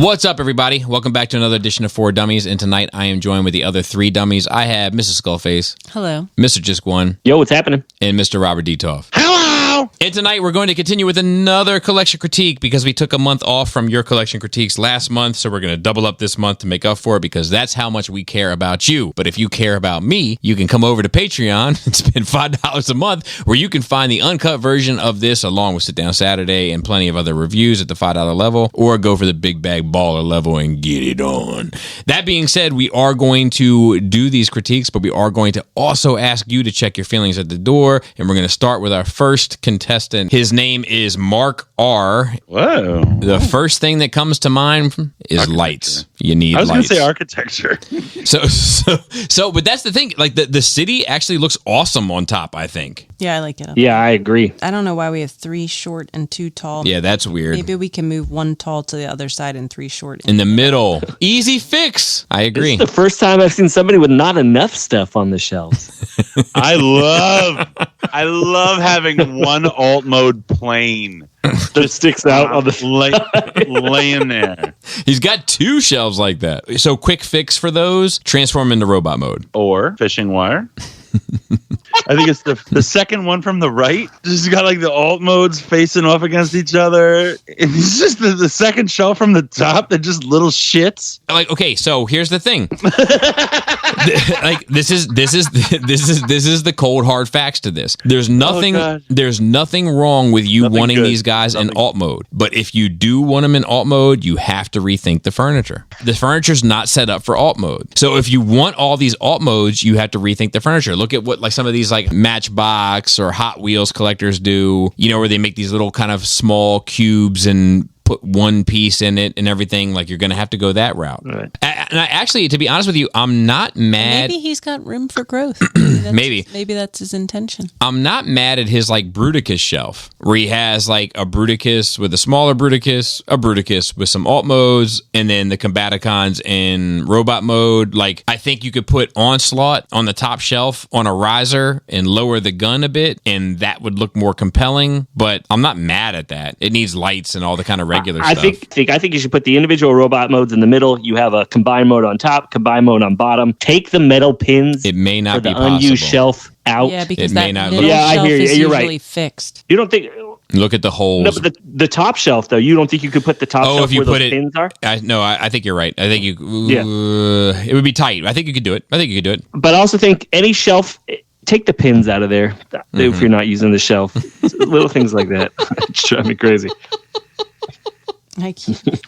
What's up, everybody? Welcome back to another edition of 4 Dummies, and tonight I am joined with the other 3 dummies. I have Mrs. Skullface. Hello. Mr. Just One. Yo, what's happening? And Mr. Robert Detoff. Hello! And tonight we're going to continue with another collection critique because we took a month off from your collection critiques last month, so we're going to double up this month to make up for it because that's how much we care about you. But if you care about me, you can come over to Patreon and spend $5 a month where you can find the uncut version of this along with Sit Down Saturday and plenty of other reviews at the $5 level, or go for the big bag baller level and get it on. That being said, we are going to do these critiques, but we are going to also ask you to check your feelings at the door, and we're going to start with our first contestant. His name is Mark R. Whoa. The first thing that comes to mind is lights. You need lights. I was going to say architecture. But that's the thing. Like the city actually looks awesome on top, I think. Yeah, I like it. Yeah, I agree. I don't know why we have 3 short and 2 tall. Yeah, that's weird. Maybe we can move 1 tall to the other side and 3 short. In the middle. Easy fix. I agree. This is the first time I've seen somebody with not enough stuff on the shelves. I love having one alt mode plane that sticks out on the laying there. He's got 2 shelves like that. So quick fix for those, transform into robot mode. Or fishing wire. I think it's the second one from the right. Just got like the alt modes facing off against each other. And it's just the second shelf from the top that just little shits. Like, okay, so here's the thing. Like this is the cold hard facts to this. There's nothing wrong with you wanting these guys in alt mode. But if you do want them in alt mode, you have to rethink the furniture. The furniture's not set up for alt mode. So if you want all these alt modes, you have to rethink the furniture. Look at what like some of these like Matchbox or Hot Wheels collectors do, you know, where they make these little kind of small cubes and put one piece in it and everything. Like, you're going to have to go that route. Right. And I actually, to be honest with you, I'm not mad. Maybe he's got room for growth. Maybe that's his intention. I'm not mad at his like Bruticus shelf where he has like a Bruticus with a smaller Bruticus, a Bruticus with some alt modes, and then the Combaticons in robot mode. Like, I think you could put Onslaught on the top shelf on a riser and lower the gun a bit, and that would look more compelling. But I'm not mad at that. It needs lights and all the kind of regular stuff. I think you should put the individual robot modes in the middle. You have a combined mode on top, combined mode on bottom. Take the metal pins. It may not be the possible. Unused shelf out. Yeah, because it that may not middle look. shelf I hear you. is You're usually right. fixed. You don't think? Look at the holes. No, but the top shelf though. You don't think you could put the top shelf if you where put those pins are? I think you're right. I think you. It would be tight. I think you could do it. But I also think any shelf. Take the pins out of there if you're not using the shelf. Little things like that. It's driving me crazy.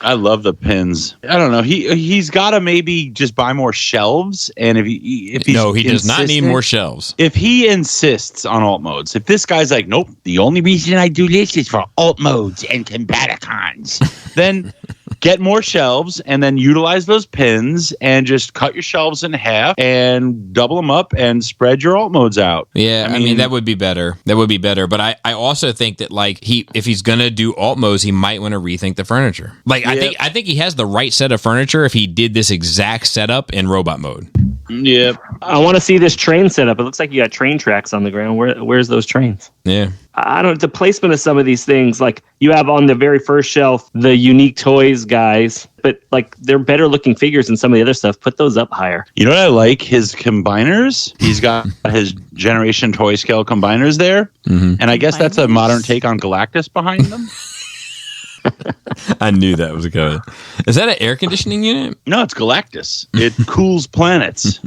I love the pins. I don't know. He's got to maybe just buy more shelves. And if he does not need more shelves. If he insists on alt modes, if this guy's like, nope, the only reason I do this is for alt modes and Combaticons, then get more shelves and then utilize those pins and just cut your shelves in half and double them up and spread your alt modes out. Yeah, I mean that would be better. But I also think that like if he's gonna do alt modes, he might want to rethink the furniture. Like I think he has the right set of furniture if he did this exact setup in robot mode. Yep. I want to see this train setup. It looks like you got train tracks on the ground. Where's those trains? Yeah. The placement of some of these things, like you have on the very first shelf, the unique toys guys, but like they're better looking figures than some of the other stuff. Put those up higher. You know what I like? His combiners. He's got his Generation Toy Scale combiners there. Mm-hmm. And I guess that's a modern take on Galactus behind them. I knew that was coming. Is that an air conditioning unit? No, it's Galactus. It cools planets.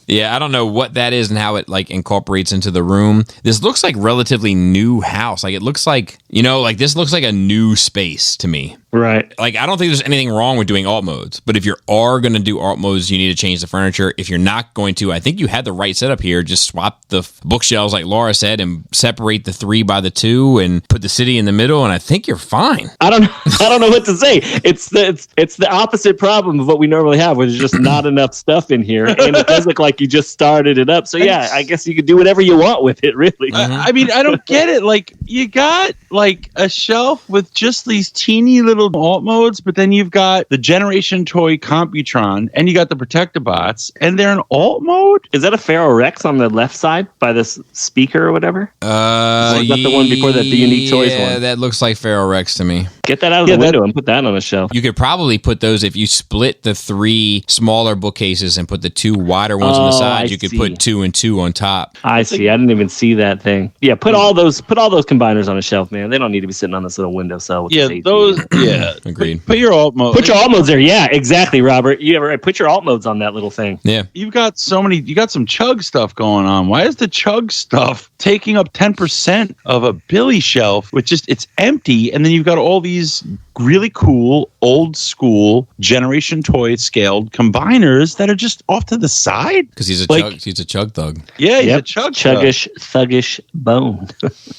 Yeah, I don't know what that is and how it like incorporates into the room. This looks like relatively new house. Like it looks like, this looks like a new space to me. Right. Like, I don't think there's anything wrong with doing alt modes, but if you are going to do alt modes, you need to change the furniture. If you're not going to, I think you had the right setup here. Just swap the bookshelves, like Laura said, and separate the 3 by the 2 and put the city in the middle, and I think you're fine. I don't know what to say. It's the opposite problem of what we normally have, where there's just not enough stuff in here, and it does look like you just started it up. So yeah, I guess you could do whatever you want with it, really. I mean, I don't get it. Like, you got like a shelf with just these teeny little little alt modes, but then you've got the Generation Toy Computron, and you got the Protectobots, and they're in alt mode. Is that a Pharaoh Rex on the left side by this speaker or whatever? Or is that the one before that, the Unique Toys one? Yeah, that looks like Pharaoh Rex to me. Get that out of the window and put that on a shelf. You could probably put those, if you split the 3 smaller bookcases and put the 2 wider ones on the side, you could put 2 and 2 on top. I see. I didn't even see that thing. Yeah, put all those combiners on a shelf, man. They don't need to be sitting on this little windowsill. With Agreed. Put your alt mode. Put your alt modes there. Yeah, exactly, Robert. Put your alt modes on that little thing. Yeah. You've got you got some Chug stuff going on. Why is the Chug stuff taking up 10% of a Billy shelf, which it's empty, and then you've got all these really cool, old school Generation Toy scaled combiners that are just off to the side? Because he's a chug thug. Yeah, he's a chuggish, thuggish bone.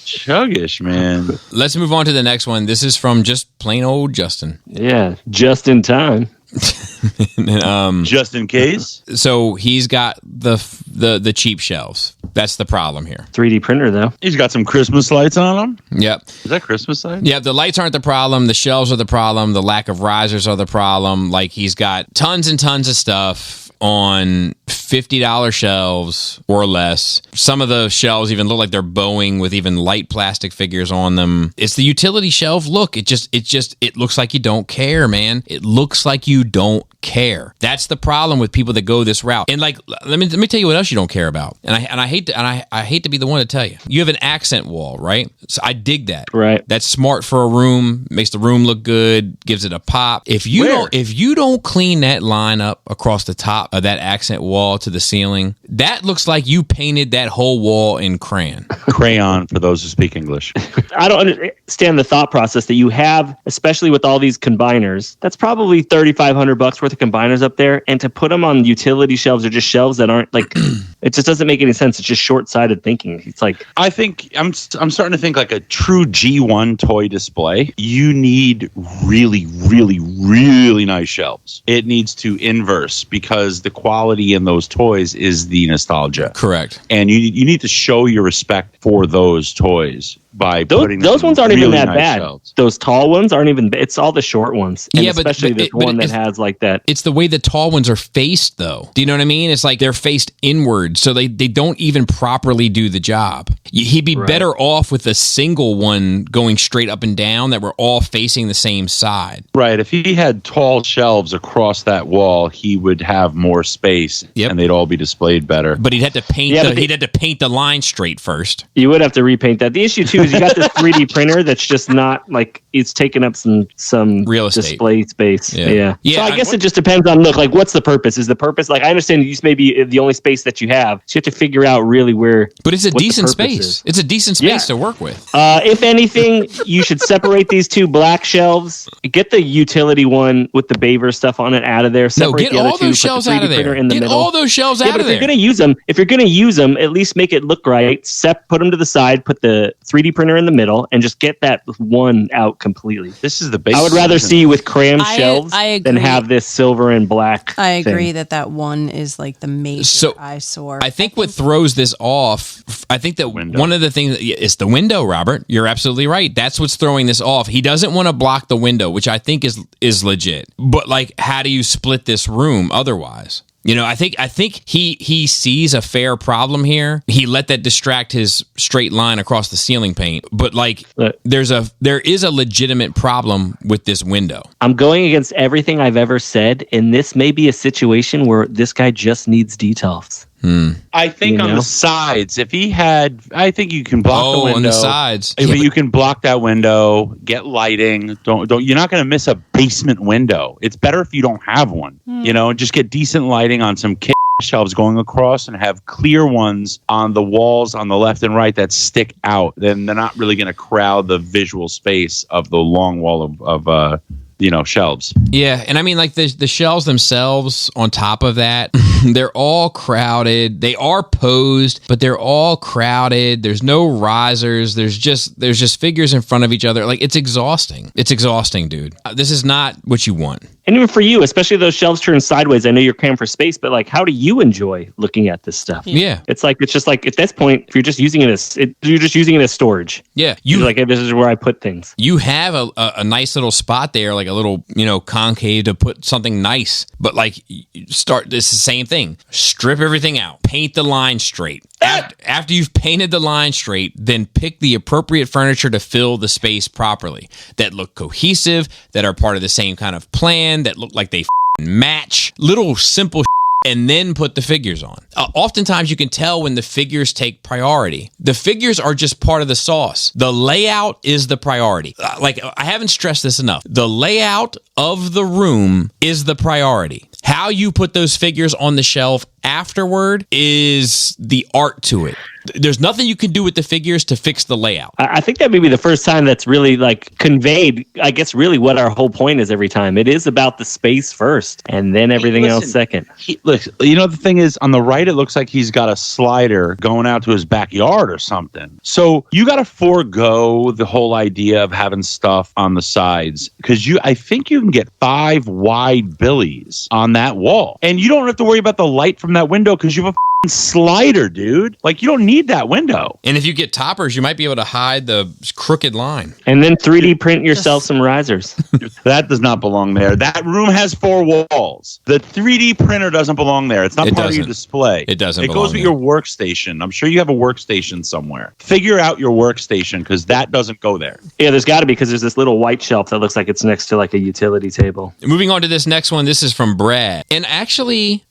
Chuggish, man. Let's move on to the next one. This is from just plain old Justin. Yeah, just in time. Just in case. So he's got the cheap shelves. That's the problem here. 3D printer though. He's got some Christmas lights on them. Yep. Is that Christmas lights? Yeah, the lights aren't the problem. The shelves are the problem. The lack of risers are the problem. Like, he's got tons and tons of stuff on $50 shelves or less. Some of the shelves even look like they're Boeing with even light plastic figures on them. It's the utility shelf look. It looks like you don't care, man. It looks like you don't care. That's the problem with people that go this route. And like, let me tell you what else you don't care about. And I hate to be the one to tell you. You have an accent wall, right? So I dig that. Right. That's smart for a room. Makes the room look good. Gives it a pop. If you don't clean that line up across the top of that accent wall to the ceiling, that looks like you painted that whole wall in crayon for those who speak English. I don't understand the thought process that you have, especially with all these combiners. That's probably $3,500 worth of combiners up there, and to put them on utility shelves or just shelves that aren't like, it just doesn't make any sense. It's just short-sighted thinking. It's like, I think I'm starting to think like a true G1 toy display. You need really, really, really nice shelves. It needs to inverse because the quality in those toys is the nostalgia. Correct. And you need to show your respect for those toys by putting those ones aren't really even that nice bad. shelves. Those tall ones aren't even. It's all the short ones. And especially this one that has like that. It's the way the tall ones are faced, though. Do you know what I mean? It's like they're faced inward, so they don't even properly do the job. He'd be better off with a single one going straight up and down that were all facing the same side. Right. If he had tall shelves across that wall, he would have more space, and they'd all be displayed better. But he'd have to paint. He'd have to paint the line straight first. You would have to repaint that. The issue too is you got this 3D printer that's just not like, it's taking up some real estate display space. Yeah. So I guess it just depends on look. Like, what's the purpose? Is the purpose like, I understand this may be the only space that you have, so you have to figure out really where. But it's a decent space. It's a decent space to work with. If anything, you should separate these two black shelves. Get the utility one with the Baver stuff on it out of there. Separate get all those shelves out of there. Get all those shelves out of there. If you're going to use them, at least make it look right. Put them to the side. Put the 3D printer in the middle, and just get that one out completely. This is the basic. I would rather see you with cram shelves than have this silver and black. I agree that one is like the major eyesore. I think what throws this off, I think that one of the things is the window, Robert. You're absolutely right. That's what's throwing this off. He doesn't want to block the window, which I think is legit. But like, how do you split this room otherwise? You know, I think he sees a fair problem here. He let that distract his straight line across the ceiling paint. But like, there is a legitimate problem with this window. I'm going against everything I've ever said, and this may be a situation where this guy just needs details. I think on the sides, if he had, I think you can block the window. On the sides. But you can block that window, get lighting. Don't. You're not going to miss a basement window. It's better if you don't have one. You know, just get decent lighting on some shelves going across and have clear ones on the walls on the left and right that stick out. Then they're not really going to crowd the visual space of the long wall of shelves. Yeah, and I mean, like the shelves themselves on top of that, they're all crowded. They are posed, but they're all crowded. There's no risers. There's just figures in front of each other. Like, it's exhausting. It's exhausting, dude. This is not what you want. And even for you, especially those shelves turned sideways, I know you're crammed for space, but like, how do you enjoy looking at this stuff? Yeah. It's just like at this point, if you're just using it as storage. Yeah. You're like, hey, this is where I put things. You have a nice little spot there, like a little, concave to put something nice. But like, this is the same thing. Strip everything out. Paint the line straight. After you've painted the line straight, then pick the appropriate furniture to fill the space properly. That look cohesive, that are part of the same kind of plan, that look like they match. Little simple and then put the figures on. Oftentimes you can tell when the figures take priority. The figures are just part of the sauce. The layout is the priority. I haven't stressed this enough. The layout of the room is the priority. How you put those figures on the shelf afterward is the art to it. There's nothing you can do with the figures to fix the layout. I think that may be the first time that's really like conveyed, I guess, really what our whole point is every time. It is about the space first and then everything else second. Look, the thing is, on the right, it looks like he's got a slider going out to his backyard or something. So you got to forego the whole idea of having stuff on the sides because I think you can get 5 wide billies on that wall. And you don't have to worry about the light from that window because you have a slider, dude. Like, you don't need that window. And if you get toppers, you might be able to hide the crooked line. And then 3D print yourself some risers. That does not belong there. That room has 4 walls. The 3D printer doesn't belong there. It's not part of your display. It doesn't. It goes with your workstation. I'm sure you have a workstation somewhere. Figure out your workstation because that doesn't go there. Yeah, there's got to be because there's this little white shelf that looks like it's next to like a utility table. Moving on to this next one. This is from Brad. And actually,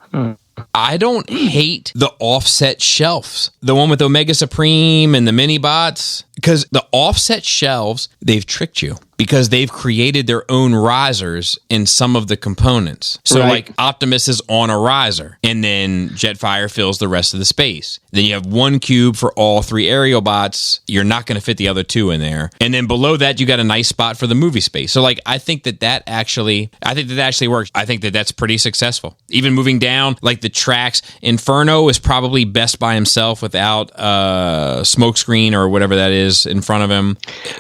I don't hate the offset shelves. The one with Omega Supreme and the mini bots. Because the offset shelves, they've tricked you. Because they've created their own risers in some of the components. So like Optimus is on a riser. And then Jetfire fills the rest of the space. Then you have 1 cube for all 3 aerial bots. You're not going to fit the other 2 in there. And then below that, you got a nice spot for the movie space. So like, I think that actually works. I think that that's pretty successful. Even moving down, like the tracks, Inferno is probably best by himself without smoke screen or whatever that is in front of him.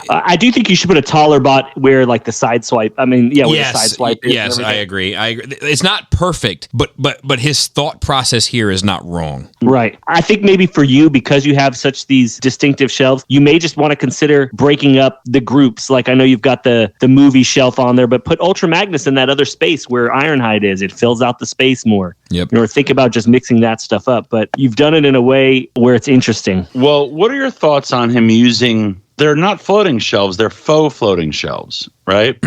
I do think you should put a taller bot where like the side swipe. I mean, yeah, where the side swipe is. Yes, I agree. It's not perfect, but his thought process here is not wrong. Right. I think maybe for you, because you have such these distinctive shelves, you may just want to consider breaking up the groups. Like I know you've got the movie shelf on there, but put Ultra Magnus in that other space where Ironhide is. It fills out the space more. Yep. Or think about just mixing that stuff up. But you've done it in a way where it's interesting. Well, what are your thoughts on him using... They're not floating shelves. They're faux floating shelves, right?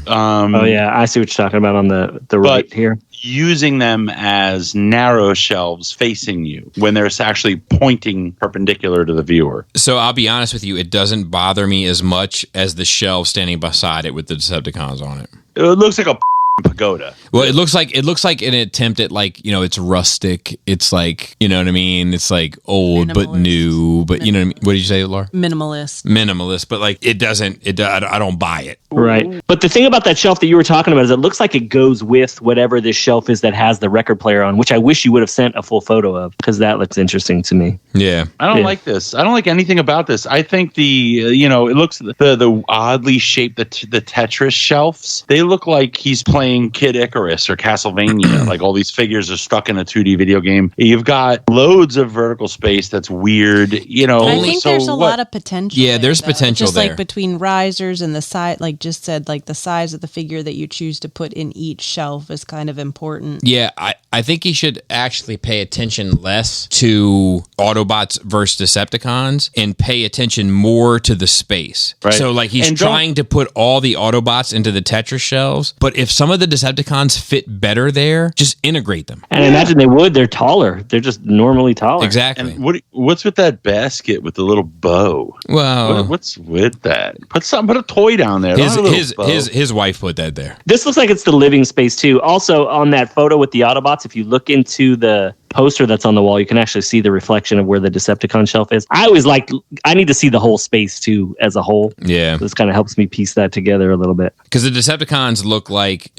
Oh, yeah. I see what you're talking about on the right here. Using them as narrow shelves facing you when they're actually pointing perpendicular to the viewer. So I'll be honest with you. It doesn't bother me as much as the shelf standing beside it with the Decepticons on it. It looks like a pagoda. Well, it looks like an attempt at it's rustic. It's like, you know what I mean? It's like old but new, but you know what I mean? What did you say, Laura? Minimalist. But like I don't buy it. Right. But the thing about that shelf that you were talking about is it looks like it goes with whatever this shelf is that has the record player on, which I wish you would have sent a full photo of because that looks interesting to me. Yeah. I don't like this. I don't like anything about this. I think it looks the oddly shaped the Tetris shelves. They look like he's playing Kid Icarus or Castlevania. Like all these figures are stuck in a 2D video game. You've got loads of vertical space that's weird. I think there's a lot of potential. Yeah, there's potential just there. Like between risers and the side, like just said, like the size of the figure that you choose to put in each shelf is kind of important. Yeah, I think he should actually pay attention less to Autobots versus Decepticons and pay attention more to the space. Right. So like he's trying to put all the Autobots into the Tetris shelves, but if some of the Decepticons fit better there, just integrate them. And I imagine they would. They're taller. They're just normally taller. Exactly. And what's with that basket with the little bow? Well, what's with that? Put a toy down there. His wife put that there. This looks like it's the living space too. Also on that photo with the Autobots, if you look into the poster that's on the wall, you can actually see the reflection of where the Decepticon shelf is. I need to see the whole space too as a whole. Yeah. This kind of helps me piece that together a little bit. Because the Decepticons look like...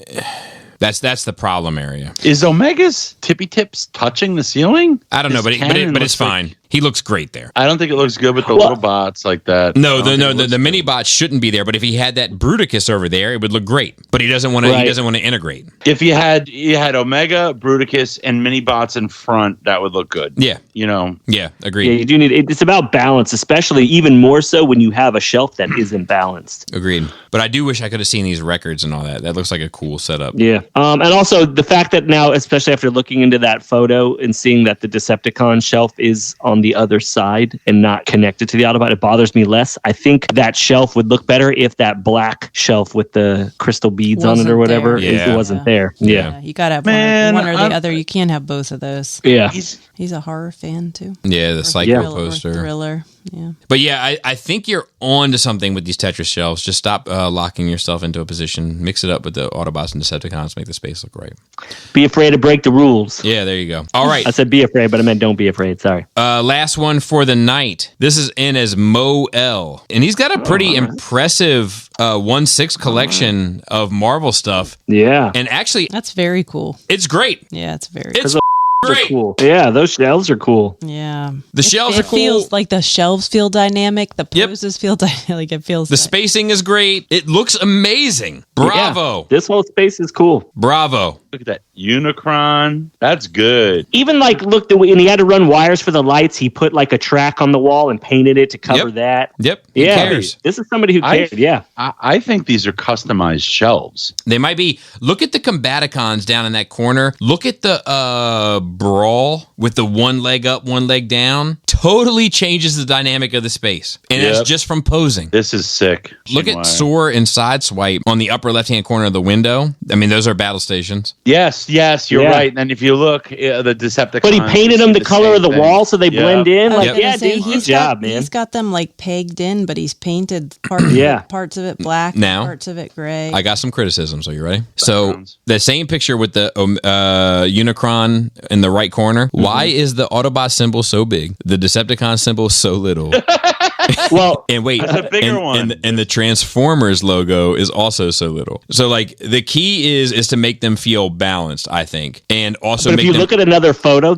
That's the problem area. Is Omega's tippy tips touching the ceiling? I don't know, but it's fine. He looks great there. I don't think it looks good with the little bots like that. No, the mini bots shouldn't be there. But if he had that Bruticus over there, it would look great. But he doesn't want to. He doesn't want to integrate. If you had Omega, Bruticus, and mini bots in front, that would look good. Yeah, Yeah, agreed. Yeah, you do need. It's about balance, especially even more so when you have a shelf that isn't balanced. Agreed. But I do wish I could have seen these records and all that. That looks like a cool setup. Yeah. And also the fact that now, especially after looking into that photo and seeing that the Decepticon shelf is on the other side and not connected to the Autobot, it bothers me less. I think that shelf would look better if that black shelf with the crystal beads on it or whatever it wasn't there. Yeah. You got to have one or the other. You can't have both of those. Yeah. He's a horror fan too. Yeah, the Psycho poster. Thriller. Yeah. But yeah, I think you're on to something with these Tetris shelves. Just stop locking yourself into a position. Mix it up with the Autobots and Decepticons. Make the space look right. Be afraid to break the rules. Yeah, there you go. All right. I said be afraid, but I meant don't be afraid. Sorry. Last one for the night. This is in as Mo L. And he's got a pretty impressive 1/6 collection of Marvel stuff. Yeah. And actually, that's very cool. It's great. Yeah, it's very It's cool. Great. Cool. Yeah, those shelves are cool. Yeah. The shelves are cool. It feels like the shelves feel dynamic. The poses feel dynamic. It feels the spacing is great. It looks amazing. Bravo. Yeah, this whole space is cool. Bravo. Look at that Unicron. That's good. Even look, when he had to run wires for the lights, he put like a track on the wall and painted it to cover that. Yep. He cares. This is somebody who cared. I think these are customized shelves. They might be. Look at the Combaticons down in that corner. Look at the Brawl with the one leg up, one leg down. Totally changes the dynamic of the space. And that's just from posing. This is sick. Look at Soar and Sideswipe on the upper left-hand corner of the window. I mean, those are battle stations. Yes, you're right. And then if you look, the Decepticons. But he painted them the color of the wall so they blend in. Good job, man. He's got them pegged in, but he's painted parts of it black, now, parts of it gray. I got some criticisms. Are you ready? So the same picture with the Unicron in the right corner. Mm-hmm. Why is the Autobot symbol so big? The Decepticon symbol so little. Well, and wait, that's a bigger one. And the Transformers logo is also so little. So the key is to make them feel balanced, I think, and also. But if you look at another photo,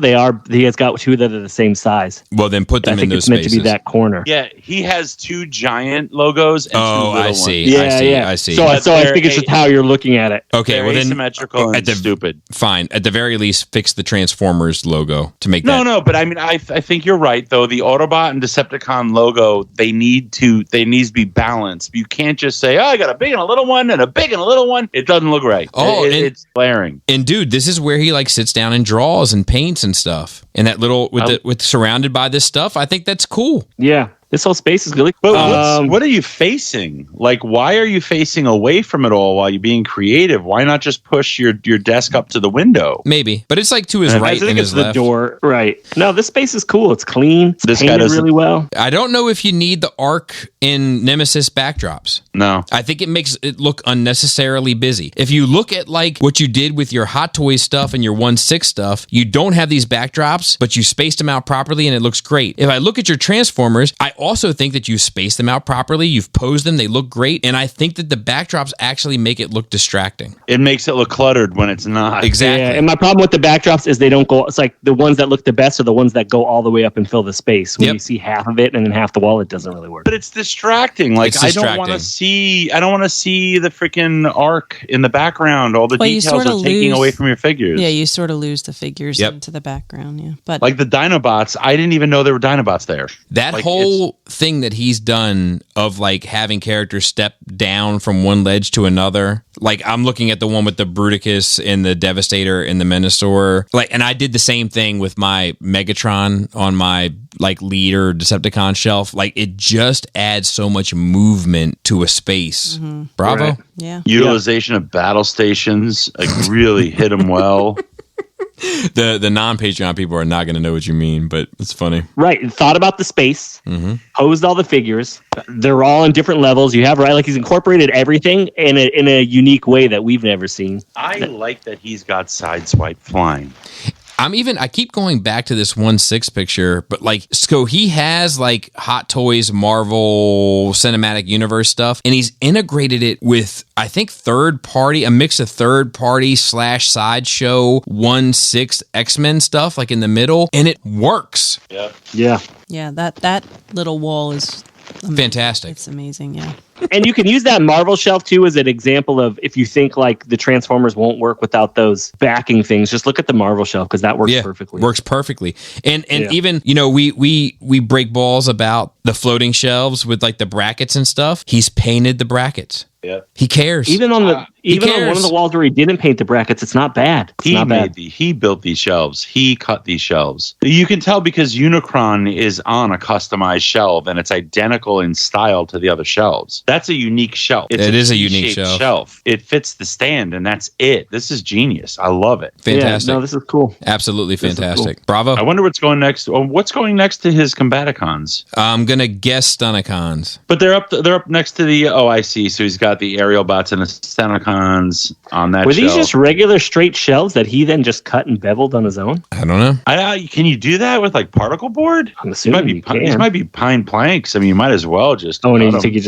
he has got two that are the same size. Well, then put them in those spaces. I think it's meant to be that corner. Yeah, he has two giant logos and two little ones. I see. So I think it's just how you're looking at it. Okay, well then asymmetrical and stupid. Fine, at the very least, fix the Transformers logo to make that. No, but I mean, I think you're right though. The Autobot and Decepticon logo, they need to be balanced. You can't just say, I got a big and a little one and a big and a little one. It doesn't look right. It's glaring. And dude, this is where he sits down and draws and paints and stuff. And that little with surrounded by this stuff, I think that's cool. Yeah. This whole space is really cool. But what are you facing? Why are you facing away from it all while you're being creative? Why not just push your desk up to the window? Maybe. But it's to his right and his left. The door. Right. No, this space is cool. It's clean. It's painted really well. I don't know if you need the arc in Nemesis backdrops. No. I think it makes it look unnecessarily busy. If you look at what you did with your Hot Toys stuff and your 1/6 stuff, you don't have these backdrops, but you spaced them out properly and it looks great. If I look at your Transformers, I also think that you spaced them out properly. You've posed them. They look great. And I think that the backdrops actually make it look distracting. It makes it look cluttered when it's not. Exactly. Yeah, and my problem with the backdrops is they don't go, it's the ones that look the best are the ones that go all the way up and fill the space. When you see half of it and then half the wall, it doesn't really work. But it's distracting. I don't want to see the freaking arc in the background. All the details are taking away from your figures. Yeah, you sort of lose the figures into the background. Yeah. But the Dinobots, I didn't even know there were Dinobots there. That whole thing that he's done of having characters step down from one ledge to another. I'm looking at the one with the Bruticus and the Devastator and the Menasor. And I did the same thing with my Megatron on my leader Decepticon shelf. It just adds so much movement to a space. Mm-hmm. Bravo. Right. Yeah. Utilization of battle stations really hit him well. The non-Patreon people are not going to know what you mean, but it's funny. Right. Thought about the space, posed all the figures. They're all in different levels. You have, he's incorporated everything in a unique way that we've never seen. I like that he's got Sideswipe flying. I keep going back to this 1/6 picture, but like, so he has like Hot Toys Marvel Cinematic Universe stuff, and he's integrated it with, I think, a mix of third party / sideshow 1/6 X-Men stuff, like in the middle, and it works. Yeah. Yeah, that little wall is fantastic. It's amazing, yeah. And you can use that Marvel shelf too as an example of if you think like the Transformers won't work without those backing things. Just look at the Marvel shelf because that works perfectly. Works perfectly. And even, you know, we break balls about the floating shelves with like the brackets and stuff. He's painted the brackets. Yeah. He cares. Even on one of the walls where he didn't paint the brackets, it's not bad. He built these shelves. He cut these shelves. You can tell because Unicron is on a customized shelf and it's identical in style to the other shelves. That's a unique shelf. It is a unique shelf. It fits the stand and that's it. This is genius. I love it. Fantastic. Yeah, no, this is cool. Absolutely fantastic. Cool. Bravo. I wonder what's going next. What's going next to his Combaticons? I'm gonna guess Stunticons. But they're up next to the. Oh, I see. So he's got the aerial bots and the Stunticons on that. Were these just regular straight shelves that he then just cut and beveled on his own? I don't know. Can you do that with like particle board? I'm assuming these might be pine planks. I mean, you might as well just. Oh, and you think he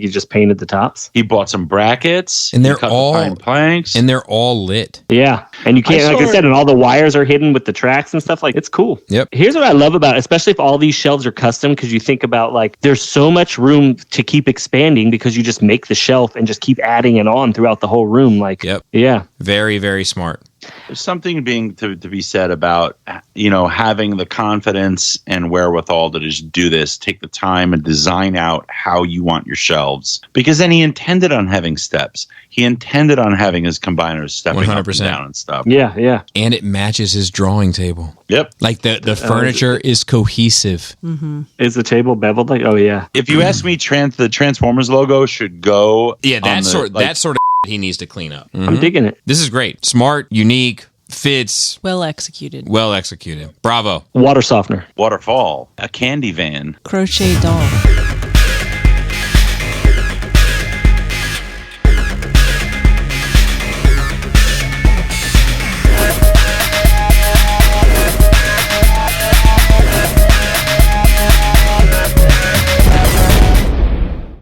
just painted the tops? He bought some brackets, and they're all pine planks, and they're all lit. Yeah, and you can't, like I said, and all the wires are hidden with the tracks and stuff. Like, it's cool. Yep. Here's what I love about it, especially if all these shelves are custom, because you think about like there's so much room to keep expanding because you just make the shelf and just keep adding it on throughout the whole room. Like, yep. Yeah, very, very smart. There's something to be said about, you know, having the confidence and wherewithal to just do this, take the time and design out how you want your shelves. Because then he intended on having steps. He intended on having his combiners stepping 100%. Up and down and stuff. Yeah, yeah. And it matches his drawing table. Yep. Like the furniture is cohesive. Mm-hmm. Is the table beveled? Like, oh yeah. If you ask me, the Transformers logo should go. Yeah, that sort of he needs to clean up. Mm-hmm. I'm digging it. This is great. Smart, unique, fits. Well executed. Bravo. Water softener. Waterfall. A candy van. Crochet doll.